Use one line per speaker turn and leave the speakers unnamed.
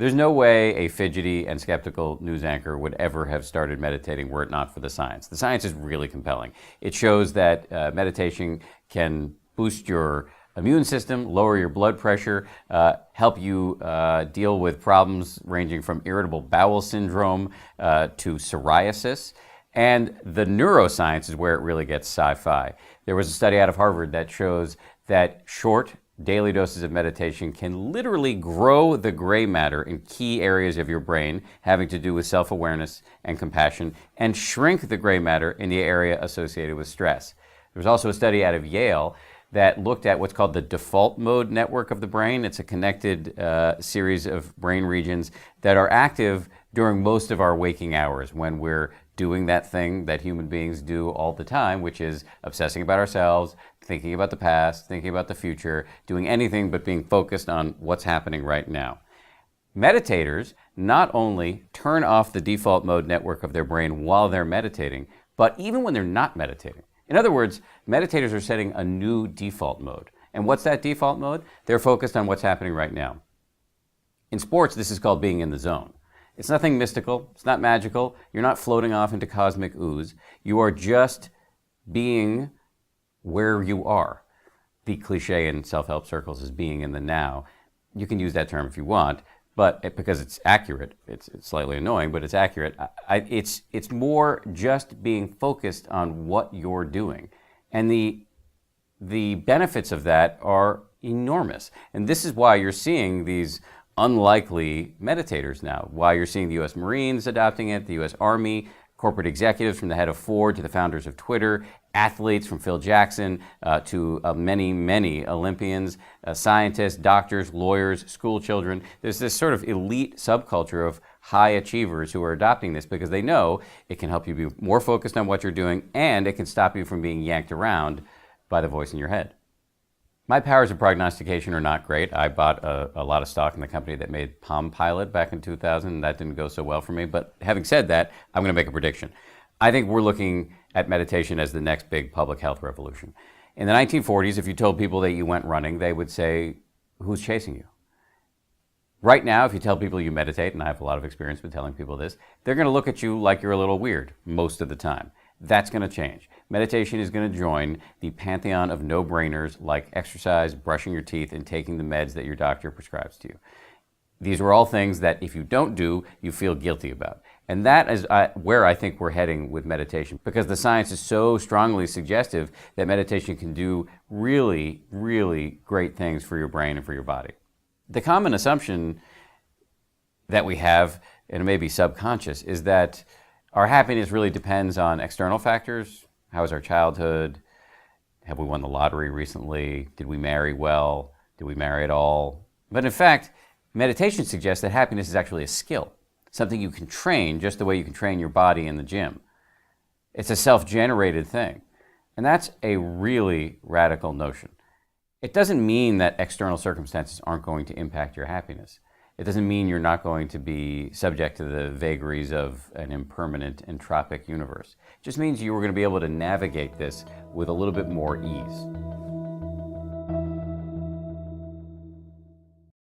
There's no way a fidgety and skeptical news anchor would ever have started meditating were it not for the science. The science is really compelling. It shows that meditation can boost your immune system, lower your blood pressure, help you deal with problems ranging from irritable bowel syndrome to psoriasis. And the neuroscience is where it really gets sci-fi. There was a study out of Harvard that shows that short daily doses of meditation can literally grow the gray matter in key areas of your brain having to do with self-awareness and compassion, and shrink the gray matter in the area associated with stress. There was also a study out of Yale that looked at what's called the default mode network of the brain. It's a connected series of brain regions that are active during most of our waking hours when we're doing that thing that human beings do all the time, which is obsessing about ourselves, thinking about the past, thinking about the future, doing anything but being focused on what's happening right now. Meditators not only turn off the default mode network of their brain while they're meditating, but even when they're not meditating. In other words, meditators are setting a new default mode. And what's that default mode? They're focused on what's happening right now. In sports, this is called being in the zone. It's nothing mystical. It's not magical. You're not floating off into cosmic ooze. You are just being where you are. The cliche in self-help circles is being in the now. You can use that term if you want, but because it's accurate, it's slightly annoying, but it's accurate. It's more just being focused on what you're doing. And the benefits of that are enormous. And this is why you're seeing these unlikely meditators now, why you're seeing the U.S. Marines adopting it, the U.S. Army, corporate executives from the head of Ford to the founders of Twitter, athletes from Phil Jackson to many, many Olympians, scientists, doctors, lawyers, school children. There's this sort of elite subculture of high achievers who are adopting this because they know it can help you be more focused on what you're doing, and it can stop you from being yanked around by the voice in your head. My powers of prognostication are not great. I bought a lot of stock in the company that made Palm Pilot back in 2000, and that didn't go so well for me. But having said that, I'm going to make a prediction. I think we're looking at meditation as the next big public health revolution. In the 1940s, if you told people that you went running, they would say, who's chasing you? Right now, if you tell people you meditate, and I have a lot of experience with telling people this, they're going to look at you like you're a little weird most of the time. That's going to change. Meditation is going to join the pantheon of no-brainers like exercise, brushing your teeth, and taking the meds that your doctor prescribes to you. These are all things that if you don't do, you feel guilty about. And that is where I think we're heading with meditation, because the science is so strongly suggestive that meditation can do really, really great things for your brain and for your body. The common assumption that we have, and it may be subconscious, is that our happiness really depends on external factors. How was our childhood? Have we won the lottery recently? Did we marry well? Did we marry at all? But in fact, meditation suggests that happiness is actually a skill, something you can train just the way you can train your body in the gym. It's a self-generated thing. And that's a really radical notion. It doesn't mean that external circumstances aren't going to impact your happiness. It doesn't mean you're not going to be subject to the vagaries of an impermanent, entropic universe. It just means you are going to be able to navigate this with a little bit more ease.